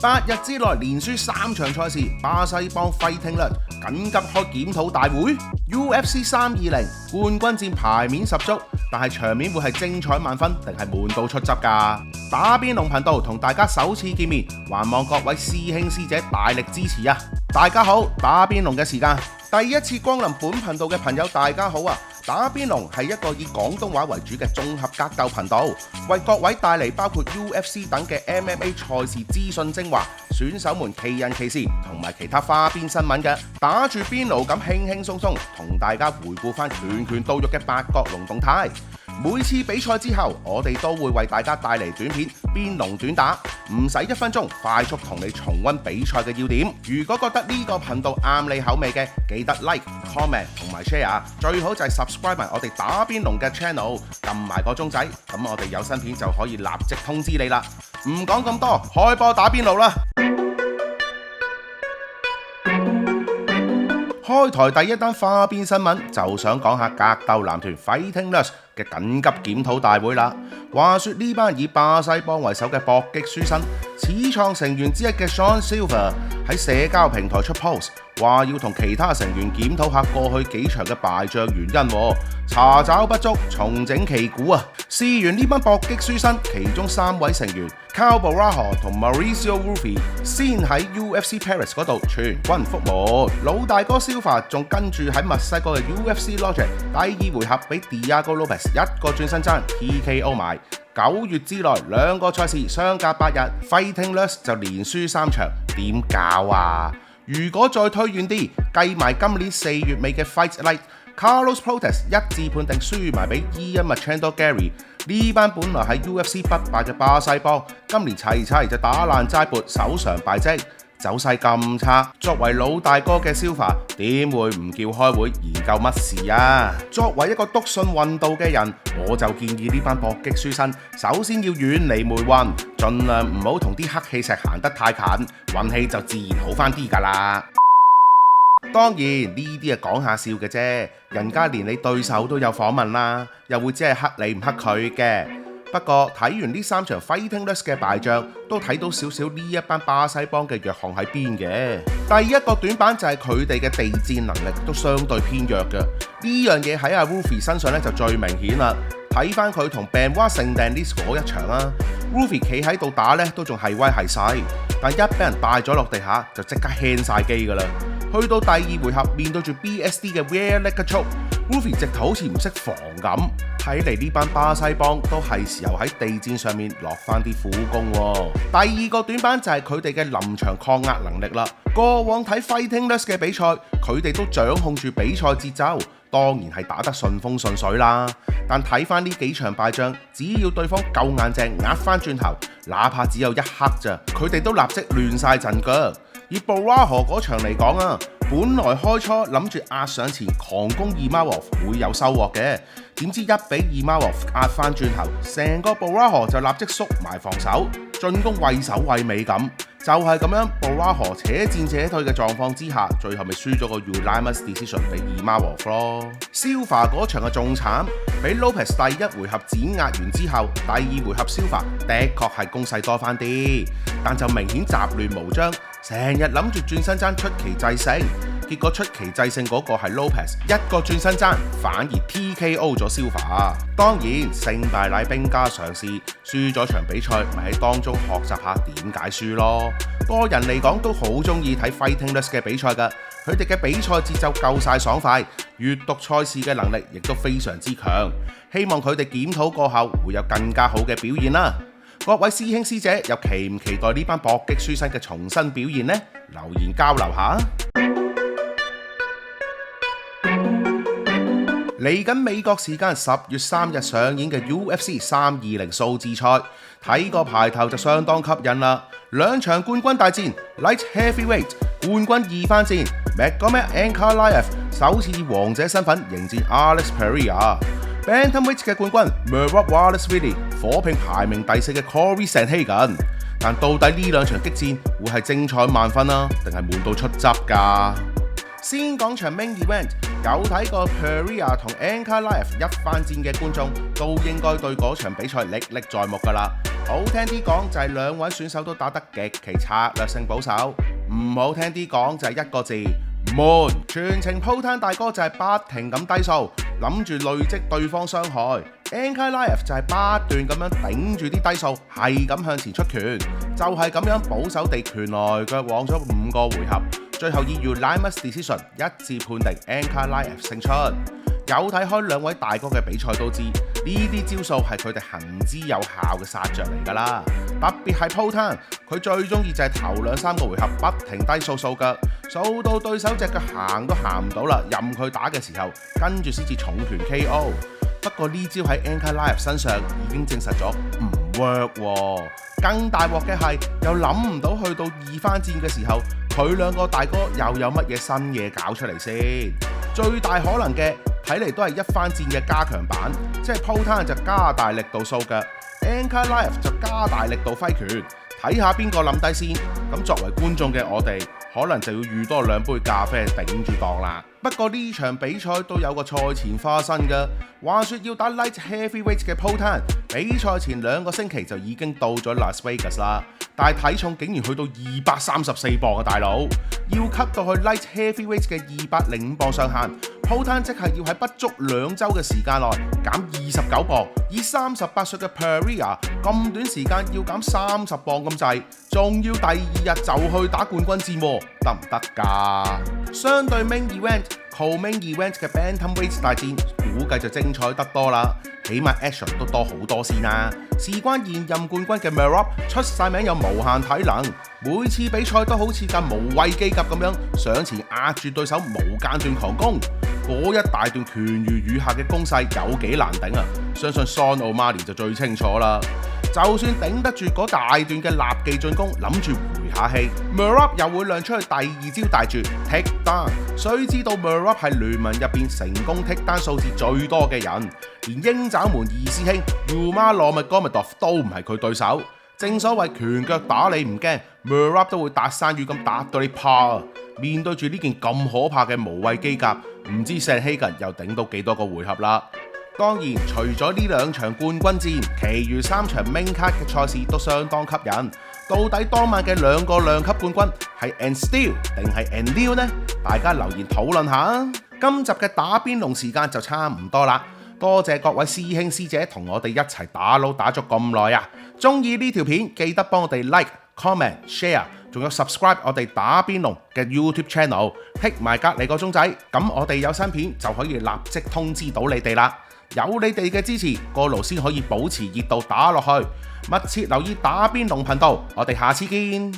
8日之內連輸3場賽事，巴西幫 Fighting Nut 緊急開檢討大會。UFC 320冠軍戰牌面十足，但係場面會係精彩萬分定係悶到出汁㗎？打邊爐頻道同大家首次見面，還望各位師兄師姐大力支持啊！大家好，打邊爐嘅時間，第一次光臨本頻道嘅朋友大家好啊！打邊爐係一個以廣東話為主嘅綜合格鬥頻道，為各位帶嚟包括 UFC 等嘅 MMA 賽事資訊精華、選手們奇人奇事同埋其他花邊新聞嘅，打住邊爐咁輕輕鬆鬆同大家回顧翻拳拳到肉嘅八角龍動態。每次比賽之後，我哋都會為大家帶嚟短片邊爐短打，唔使1分鐘，快速同你重溫比賽嘅要點。如果覺得呢個頻道啱你口味嘅，記得 like、comment 同埋 share， 最好就係 subscribe 埋我哋打邊爐嘅 channel， 撳埋個鐘仔，咁我哋有新片就可以立即通知你啦。唔講咁多，開波打邊爐啦！開台第一單花邊新聞就想講下格鬥男團 Fighting Nut 嘅緊急檢討大會啦。話說呢班以巴西幫為首嘅搏擊書生，始創成員之一嘅 Sean Silver 喺社交平台出 post， 話要同其他成員檢討下過去幾場嘅敗仗原因，查找不足，重整旗鼓啊！事緣呢班搏擊書生，其中3位成員 Caio Borralho 同 Mauricio Ruffi 先喺 UFC Paris 嗰度全軍覆沒，老大哥 Silva 仲跟住喺墨西哥嘅 UFC Logic 第2回合俾 Diego Lopes 一個轉身爭 TKO 埋。9月之內2個賽事相隔8日 ，Fighting Nut 就連輸3場，點搞啊？如果再推遠啲，計埋今年4月尾嘅 Fight Night。Carlos Prates 一致判定輸埋俾 Ian Machado Gary， 呢班本來喺 UFC 不敗嘅巴西幫，今年齊就打爛齋缽，手上敗績，走勢咁差，作為老大哥嘅 Silva 點會唔叫開會研究乜事啊？作為一個篤信運道嘅人，我就建議呢班搏擊書生首先要遠離霉運，盡量唔好同啲黑氣石行得太近，運氣就自然好返啲㗎啦。當然呢啲係講下笑嘅啫，人家連你對手都有訪問啦，又會只係黑你唔黑佢嘅。不過睇完呢3場 Fighting Nut 嘅敗仗，都睇到少少呢一班巴西幫嘅弱項喺邊嘅。第一個短板就係佢哋嘅地戰能力都相對偏弱嘅，呢樣嘢喺阿 Ruffi 身上咧就最明顯啦。睇翻佢同 Benoit Saint-Denis 嗰一場啦 ，Ruffi 企喺度打咧都仲係威係勢，但一俾人帶咗落地下就即刻 hand 晒機㗎啦。去到第2回合，面對住 BSD 嘅 Rear Naked Choke，Ruffi 直頭好似唔識防咁。睇嚟呢班巴西幫都係時候喺地戰上面落翻啲苦功喎。第2個短板就係佢哋嘅臨場抗壓能力啦。過往睇 Fighting Nut 嘅比賽，佢哋都掌控住比賽節奏，當然係打得順風順水啦。但睇翻呢幾場敗仗，只要對方夠硬淨，壓翻轉頭，哪怕只有1刻咋，佢哋都立即亂晒陣腳。以 Borralho 嗰場嚟講啊，本來開初諗住壓上前狂攻Imavov會有收穫嘅，點知一俾Imavov壓翻轉頭，成個 Borralho 就立即縮埋防守，進攻畏首畏尾咁。就係咁樣 Borralho 且戰且退嘅狀況之下，最後咪輸咗個 unanimous decision 俾Imavov咯。Silva 嗰場就仲慘，俾 Lopes 第1回合碾壓完之後，第2回合 Silva 的確係攻勢多翻啲，但就明顯雜亂無章，成日諗住轉身爭出奇制勝，結果出奇制勝嗰個係 Lopes， 一個轉身爭反而 TKO 咗 Silva。當然勝敗乃兵家常事，輸咗場比賽咪喺當中學習下點解輸咯。個人嚟講都好中意睇 Fighting Nut 嘅比賽㗎，佢哋嘅比賽節奏夠晒爽快，閱讀賽事嘅能力亦都非常之強。希望佢哋檢討過後會有更加好嘅表現啦。各位師兄師姐又期唔期待呢班搏擊書生嘅重新表現呢？留言交流下。嚟緊美國時間10月3日上演嘅 UFC 320數字賽，睇個排頭就相當吸引啦。2場冠軍大戰 Light Heavyweight 冠軍2番戰 Magomed Ankalaev 首次以王者身份迎戰 Alex Pereira。Bantamweight 嘅冠軍 Merab Dvalishvili 火拼排名第4嘅 Corey Sandhagen。但到底呢2場激戰會係精彩萬分啊，定係悶到出汁㗎？先講場 main event， 有睇過 Pereira 同 Ankalaev 一番戰嘅觀眾都應該對嗰場比賽歷歷在目㗎啦。好聽啲講就係兩位選手都打得極其策略性保守，唔好聽啲講就係一個字悶。全程鋪攤大哥就係不停咁低數，諗住累積對方傷害。Ankalaev 就係不斷咁樣頂住啲低數，係咁向前出拳，就係咁樣保守地拳來腳往咗5個回合，最後以 unanimous decision 一致判定 Ankalaev 勝出。有睇開兩位大哥嘅比賽都知，呢啲招數係佢哋行之有效嘅殺着嚟㗎啦。特別係鋪攤，佢最中意就係頭2-3個回合不停低掃腳，掃到對手隻腳行都行唔到啦，任佢打嘅時候，跟住先至重拳 KO。不過呢招喺 Ankalaev 身上已經證實咗唔 work 喎。更大鑊嘅係，又諗唔到去到2番戰嘅時候，佢兩個大哥又有乜嘢新嘢搞出嚟先？最大可能嘅睇嚟都係1番戰嘅加強版，即係鋪攤就加大力度掃腳 ，Ankalaev 就加大力度揮拳，睇下邊個冧低先。咁作為觀眾嘅我哋，可能就要預多2杯咖啡頂住檔啦。不過呢場比賽都有個賽前花生㗎。話說要打 Light Heavyweight 嘅鋪攤，比賽前2個星期就已經到咗 Las Vegas 啦。但係體重竟然去到234磅啊，大佬！要 cut 到去 Light Heavyweight 嘅205磅上限，鋪攤即係要喺不足2週嘅時間內減29磅，以38歲嘅 Pereira 咁短時間要減30磅咁滯，仲要第2日就去打冠軍戰，得唔得㗎？相對 Main Event、Co-Main Event 嘅 Bantamweight 大戰，估計就精彩得多啦，起碼 action 都多好多先啦。事關現任冠軍嘅 Merab 出晒名有無限體能，每次比賽都好似架無畏機甲咁樣上前壓住對手無間斷狂攻，嗰一大段拳如雨下嘅攻勢有幾難頂啊！相信 Sean O'Malley 就最清楚啦。就算頂得住嗰大段嘅立技進攻，諗住回下氣 Merab 又會亮出去第2招大絕 Take Down。須知道 Merab 係聯盟入邊成功 Take Down 數字最多嘅人，連鷹爪門2師兄 Nurmagomedov 都唔係佢對手。正所謂拳腳打你唔驚 ，Merab 都會搭山魚咁打到你怕。面對住呢件咁可怕嘅無畏機甲，唔知 Sandhagen 又頂到幾多個回合啦。當然，除咗呢2場冠軍戰，其餘3場 main card 嘅賽事都相當吸引。到底當晚嘅2個量級冠軍係 And Still 定係 And New 呢？大家留言討論下。今集嘅打邊爐時間就差唔多啦，多謝各位師兄師姐同我哋一齊打撈打咗咁耐啊！中意呢條片記得幫我哋 like、comment、share， 仲有 subscribe 我哋打邊爐嘅 YouTube channel， 埋隔離個鐘仔，咁我哋有新片就可以立即通知到你哋啦。有你哋嘅支持，個爐先可以保持熱度打落去。密切留意打邊爐頻道，我哋下次見。